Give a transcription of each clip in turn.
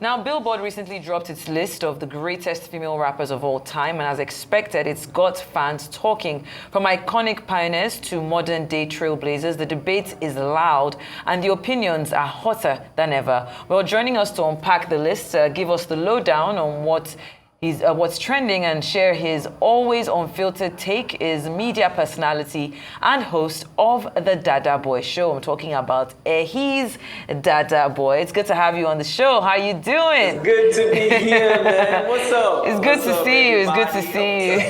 Now, Billboard recently dropped its list of the greatest female rappers of all time, and as expected, it's got fans talking. From iconic pioneers to modern-day trailblazers, the debate is loud, and the opinions are hotter than ever. Well, joining us to unpack the list, give us the lowdown on what's trending and share his always unfiltered take is media personality and host of the Dada Boy Show. I'm talking about Ehiz Dada Boy. It's good to have you on the show. How you doing? It's good to be here, man. What's up? It's good to see you. It's good to see you.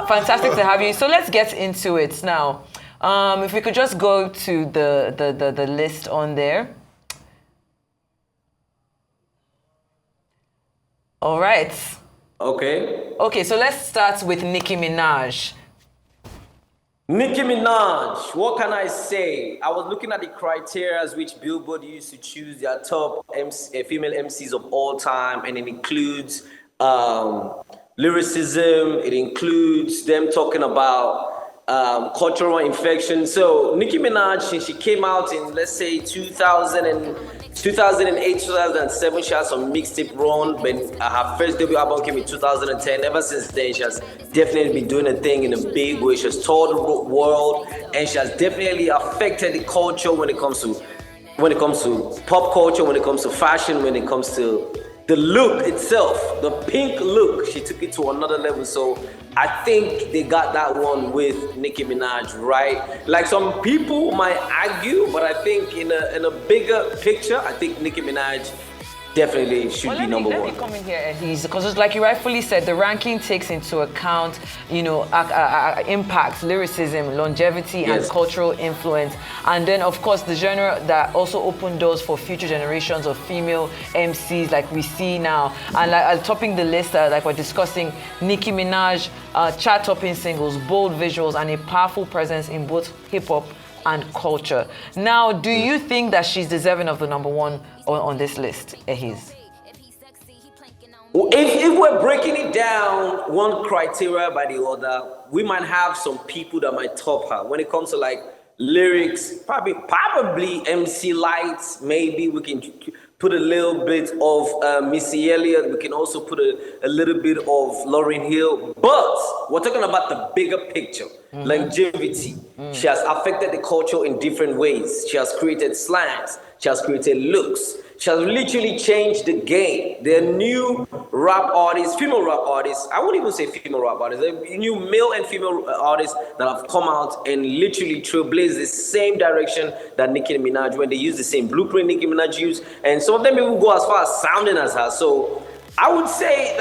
Fantastic to have you. So let's get into it now. If we could just go to the list on there. All right. Okay, so let's start with Nicki Minaj. Nicki Minaj, what can I say? I was looking at the criteria as which Billboard used to choose their top female MCs of all time, and it includes lyricism, it includes them talking about cultural infection. So Nicki Minaj, she came out in, let's say, 2008, 2007, she had some mixtape run, but her first debut album came in 2010. Ever since then, she has definitely been doing a thing in a big way. She has toured the world, and she has definitely affected the culture when it comes to pop culture, when it comes to fashion, when it comes to the look itself, the pink look. She took it to another level. So I think they got that one with Nicki Minaj right. Like some people might argue, but I think in a bigger picture, I think Nicki Minaj definitely should be number one. Let me come in here, Ehiz, because like you rightfully said, the ranking takes into account, impact, lyricism, longevity, and cultural influence. And then, of course, the genre that also opened doors for future generations of female MCs like we see now. And like topping the list, like we're discussing, Nicki Minaj, chart-topping singles, bold visuals, and a powerful presence in both hip-hop and culture. Now, do you think that she's deserving of the number one on this list, Ehiz? Well, if we're breaking it down one criteria by the other, we might have some people that might top her. When it comes to like lyrics, probably MC Lyte, maybe we can put a little bit of Missy Elliott. We can also put a little bit of Lauryn Hill. But we're talking about the bigger picture, longevity. She has affected the culture in different ways. She has created slangs. She has created looks. She has literally changed the game. There are new rap artists, female rap artists. I won't even say female rap artists. There are new male and female artists that have come out and literally trailblazed the same direction that Nicki Minaj, when they use the same blueprint Nicki Minaj used. And some of them even go as far as sounding as her. So I would say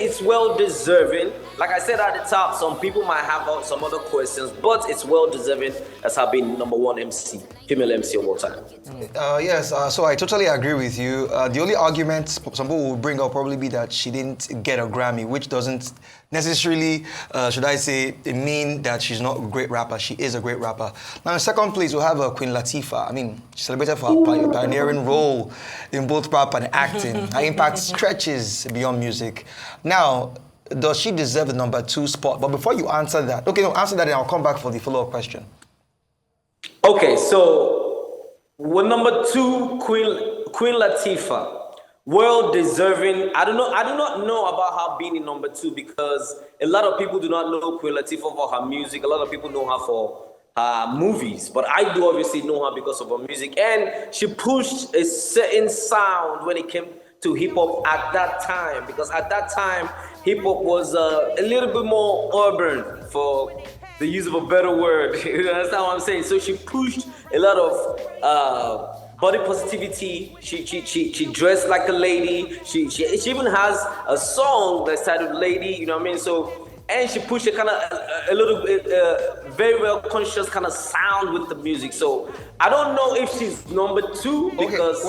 it's well deserving. Like I said at the top, some people might have some other questions, but it's well deserving as her being number one MC, female MC of all time. Yes, so I totally agree with you. The only argument some people will bring up probably be that she didn't get a Grammy, which doesn't necessarily, should I say, mean that she's not a great rapper. She is a great rapper. Now, in second place, we'll have Queen Latifah. I mean, she's celebrated for her pioneering role in both rap and acting. Her impact stretches beyond music. Now, does she deserve the number two spot? But before you answer that, answer that and I'll come back for the follow-up question. Okay, so with number two, Queen Latifah. Well deserving. I do not know about her being in number two because a lot of people do not know Queen Latifah for her music. A lot of people know her for her movies, but I do obviously know her because of her music. And she pushed a certain sound when it came to hip hop at that time, because at that time hip hop was a little bit more urban, for the use of a better word. You understand what I'm saying? So she pushed a lot of body positivity. She dressed like a lady. She even has a song that's titled Lady, you know what I mean? So, and she pushed a kind of a little bit very well conscious kind of sound with the music. So I don't know if she's number two because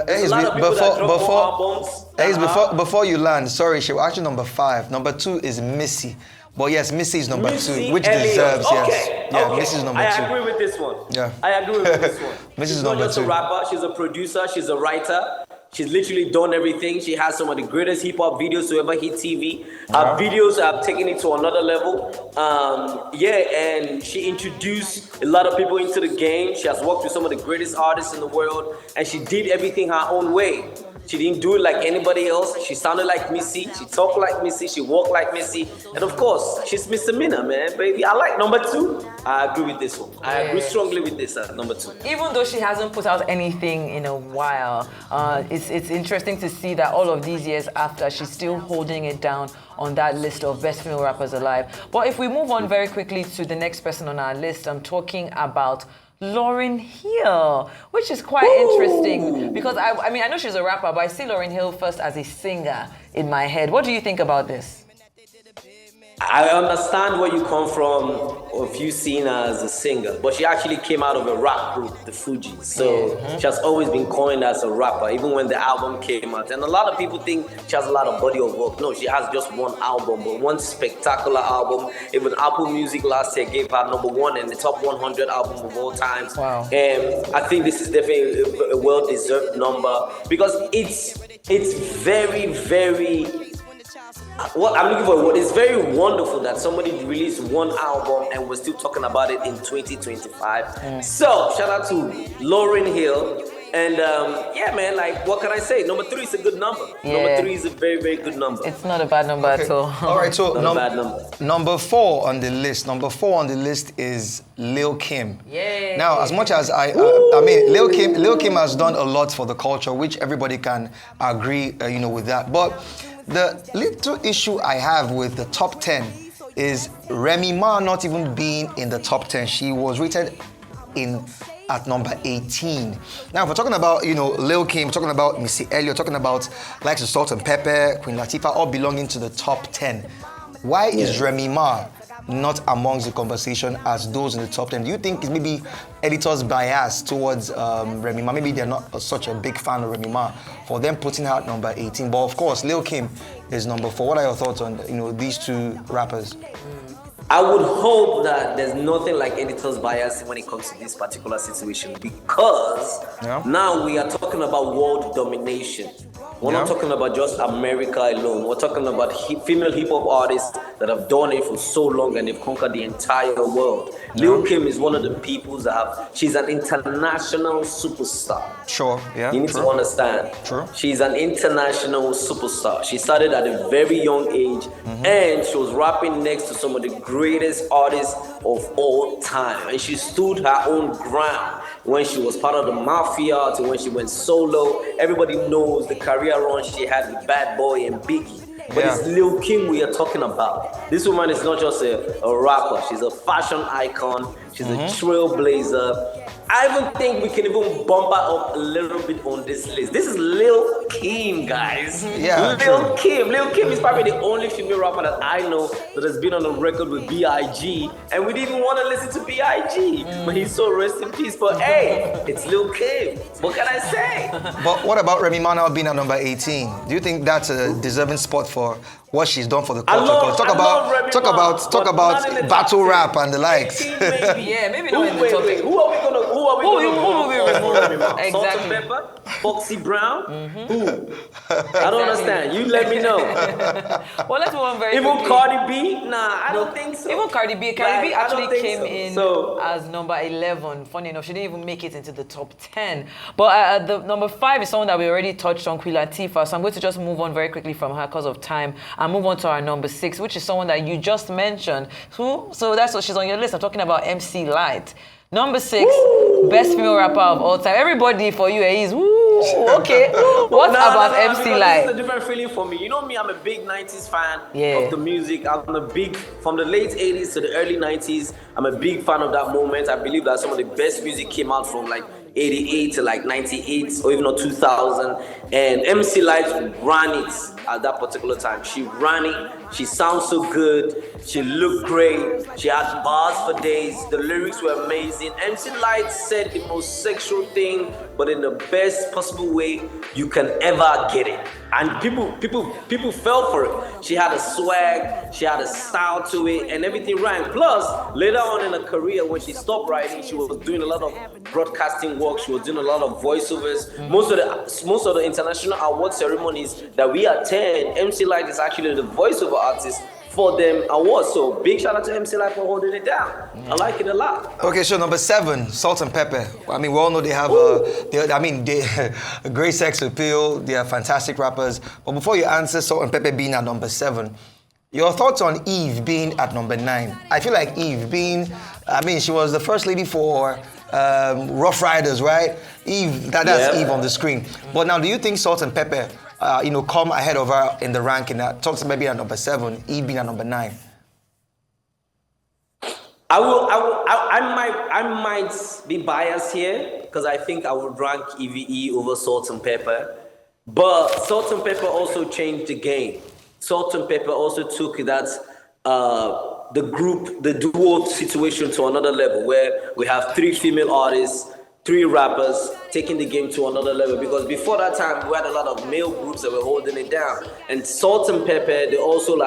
there's a lot of people that drop more albums. Before you land, sorry, she was actually number 5. Number 2 is Missy. But yes, Missy is number 2, which Elliott. deserves, Okay. yes. Yeah, Okay. Missy is number 2. I agree with this one. Yeah. I agree with this one. Missy is She's number not just 2. a rapper, she's a producer, she's a writer. She's literally done everything. She has some of the greatest hip hop videos to ever hit TV. Her videos have taken it to another level. And she introduced a lot of people into the game. She has worked with some of the greatest artists in the world, and she did everything her own way. She didn't do it like anybody else. She sounded like Missy. She talked like Missy. She walked like Missy. And of course, she's misdemeanor, man, baby. I like number 2. I agree with this one. I agree strongly with this number 2. Even though she hasn't put out anything in a while, it's interesting to see that all of these years after, she's still holding it down on that list of best female rappers alive. But if we move on very quickly to the next person on our list, I'm talking about Lauryn Hill, which is quite interesting because I mean, I know she's a rapper, but I see Lauryn Hill first as a singer in my head. What do you think about this? I understand where you come from of you seeing her as a singer, but she actually came out of a rap group, the Fugees. So she has always been coined as a rapper, even when the album came out. And a lot of people think she has a lot of body of work. No, she has just one album, but one spectacular album. Even Apple Music last year gave her number 1 in the top 100 album of all time. Wow. And I think this is definitely a well-deserved number because it's very, very... What I'm looking for, it's very wonderful that somebody released one album and we're still talking about it in 2025. So, shout out to Lauryn Hill. And man, like, what can I say? Number 3 is a good number. Yeah. Number 3 is a very, very good number. It's not a bad number at all. All right, so Not a bad number. number 4 on the list. Number 4 on the list is Lil Kim. Yay. Now, as much as I mean, Lil Kim has done a lot for the culture, which everybody can agree, with that. But the little issue I have with the top 10 is Remy Ma not even being in the top 10. She was rated at number 18. Now, if we're talking about, Lil Kim, we're talking about Missy Elliott, talking about likes of Salt and Pepper, Queen Latifah, all belonging to the top 10. Why is Remy Ma not amongst the conversation as those in the top 10? Do you think it's maybe editors' bias towards Remy Ma? Maybe they're not such a big fan of Remy Ma for them putting her at number 18. But of course, Lil Kim is number 4. What are your thoughts on these two rappers? I would hope that there's nothing like editor's bias when it comes to this particular situation because now we are talking about world domination. We're not talking about just America alone. We're talking about female hip-hop artists that have done it for so long and they've conquered the entire world. Lil Kim is one of the people she's an international superstar. Sure, yeah. You need to understand. True. She's an international superstar. She started at a very young age and she was rapping next to some of the greatest artists of all time. And she stood her own ground when she was part of the mafia to when she went solo. Everybody knows the career run she had with Bad Boy and Biggie. But it's Lil Kim we are talking about. This woman is not just a rapper. She's a fashion icon. She's a trailblazer. I even think we can even bump her up a little bit on this list. This is Lil Kim, guys. Yeah, Lil Kim. Lil Kim is probably the only female rapper that I know that has been on the record with B.I.G. And we didn't even want to listen to B.I.G. But he's so rest in peace. But hey, it's Lil Kim. What can I say? But what about Remy Ma now being at number 18? Do you think that's a deserving spot for what she's done for the culture? Talk about battle rap and the likes. Maybe not in the top 10. Who are we gonna remove? Exactly. Salt and Pepper? Foxy Brown? Who? I don't understand. You let me know. Well, let's move on very Even quickly. Cardi B? Nah, I don't think so. Even Cardi B I actually don't think came so. in So- as number 11. Funny enough, she didn't even make it into the top 10. But the number 5 is someone that we already touched on, Queen Latifah. So I'm going to just move on very quickly from her because of time and move on to our number 6, which is someone that you just mentioned. Who? So that's what she's on your list. I'm talking about MC Lyte. Number 6, best female rapper of all time. Everybody for you, Ehiz. Okay. What about MC Lyte? It's a different feeling for me. You know me, I'm a big 90s fan Yeah. of the music. I'm a big, from the late 80s to the early 90s, I'm a big fan of that moment. I believe that some of the best music came out from like 88 to like 98 or even 2000. And MC Lyte ran it at that particular time. She ran it. She sounds so good. She looked great. She had bars for days. The lyrics were amazing. MC Lyte said the most sexual thing, but but in the best possible way you can ever get it. And people fell for it. She had a swag, she had a style to it, and everything rang. Plus, later on in her career, when she stopped writing, she was doing a lot of broadcasting work. She was doing a lot of voiceovers. Most of the international award ceremonies that we attend, MC Lyte is actually the voiceover artist for them awards. So big shout out to MC Lyte for holding it down. I like it a lot. Okay, so number 7, Salt and Pepper. I mean, we all know they have they a great sex appeal. They are fantastic rappers. But before you answer Salt and Pepper being at number 7, your thoughts on Eve being at number 9? I feel like Eve being, she was the first lady for Rough Riders, right? Eve, that's Eve on the screen. But now, do you think Salt and Pepper come ahead of her in the ranking? Talks maybe at number 7, Eve being at number 9. I might be biased here because I think I would rank EVE over Salt and Pepper. But Salt and Pepper also changed the game. Salt and Pepper also took that the duo situation to another level where we have 3 female artists, 3 rappers taking the game to another level, because before that time we had a lot of male groups that were holding it down. And Salt and Pepper, they also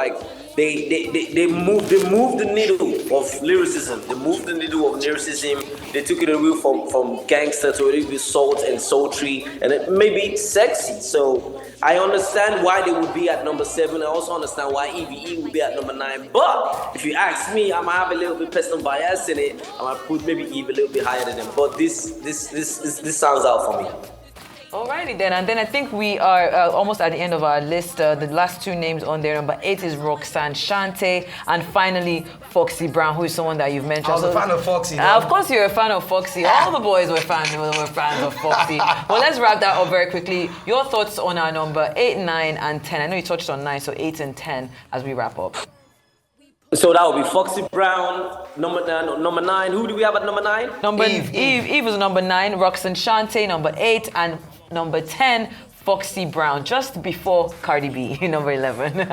they moved the needle of lyricism. They moved the needle of lyricism. They took it away from gangster to a little bit salt and sultry, and it may be sexy. So I understand why they would be at number 7. I also understand why EVE would be at number 9. But if you ask me, I might have a little bit personal bias in it. I might put maybe EVE a little bit higher than them. But this sounds out for me. Alrighty then, and then I think we are almost at the end of our list. The last 2 names on there, number 8 is Roxanne Shante, and finally Foxy Brown, who is someone that you've mentioned. I was a fan of Foxy. Of course you're a fan of Foxy. All the boys were fans of Foxy. Well, let's wrap that up very quickly. Your thoughts on our number 8, 9, and 10. I know you touched on 9, so 8 and 10 as we wrap up. So that would be Foxy Brown, number 9. Who do we have at number 9? Eve is number 9, Roxanne Shante, number 8, and number 10, Foxy Brown, just before Cardi B, number 11.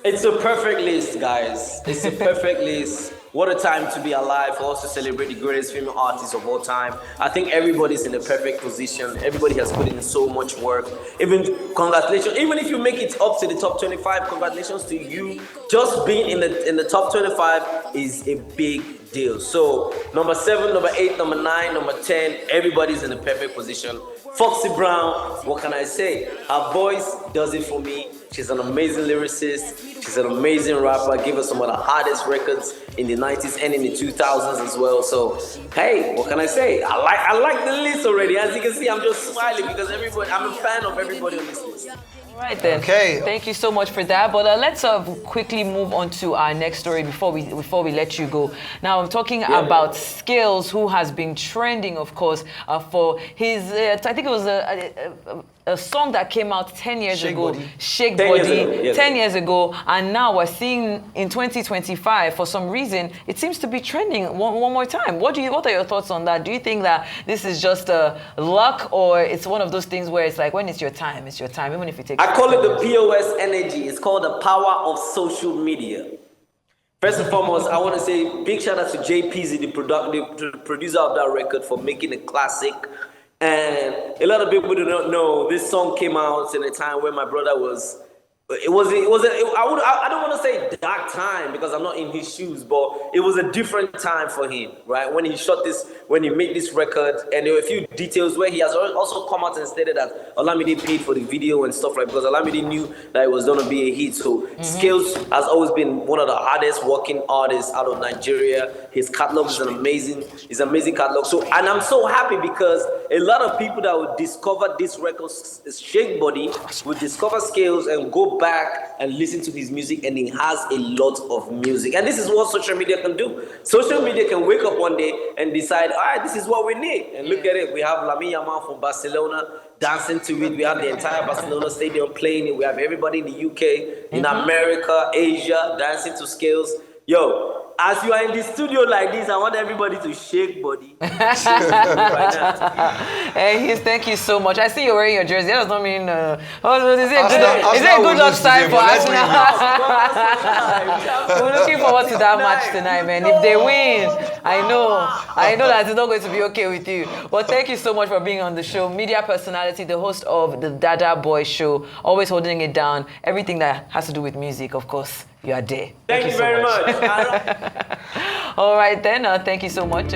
It's a perfect list, guys. It's a perfect list. What a time to be alive for us to celebrate the greatest female artists of all time. I think everybody's in the perfect position. Everybody has put in so much work. Congratulations. Even if you make it up to the top 25, congratulations to you. Just being in the top 25 is a big deal. So number 7, number 8, number 9, number 10, everybody's in the perfect position. Foxy Brown, what can I say? Her voice does it for me. She's an amazing lyricist. She's an amazing rapper. Gave us some of the hardest records in the 90s and in the 2000s as well. So, hey, what can I say? I like the list already. As you can see, I'm just smiling because I'm a fan of everybody on this list. All right then. Okay. Thank you so much for that. But let's quickly move on to our next story before we let you go. Now I'm talking about Skales, who has been trending, of course, for his. I think it was a song that came out 10 years ago. Shake Body. 10 years ago, and now we're seeing in 2025. For some reason, it seems to be trending one more time. What are your thoughts on that? Do you think that this is just luck, or it's one of those things where it's like when it's your time, even if it takes. I call it the POS energy. It's called the power of social media. First and foremost, I want to say big shout out to JPZ, the producer of that record, for making a classic. And a lot of people do not know this song came out in a time when my brother was. I don't want to say dark time because I'm not in his shoes, but it was a different time for him, right? When he made this record, and there were a few details where he has also come out and stated that Olamide paid for the video and stuff like that, because Olamide knew that it was going to be a hit. So Skales has always been one of the hardest working artists out of Nigeria. His catalog is amazing catalog. So, and I'm so happy because a lot of people that would discover this record, Shake Body, would discover Skales and go back and listen to his music, and he has a lot of music. And this is what social media can do. Social media can wake up one day and decide, all right, this is what we need. And look at it. We have Lamine Yamal from Barcelona dancing to it. We have the entire Barcelona stadium playing it. We have everybody in the UK, in America, Asia, dancing to Skales. Yo, as you are in the studio like this, I want everybody to shake body. Ehiz, thank you so much. I see you're wearing your jersey. That does not mean. Is it a good luck sign for Arsenal? We're looking forward to that match tonight, man. If they win, I know that it's not going to be okay with you. But thank you so much for being on the show. Media personality, the host of the Dada Boy Show, always holding it down. Everything that has to do with music, of course, you are there. Thank you very much. All right, then. Thank you so much.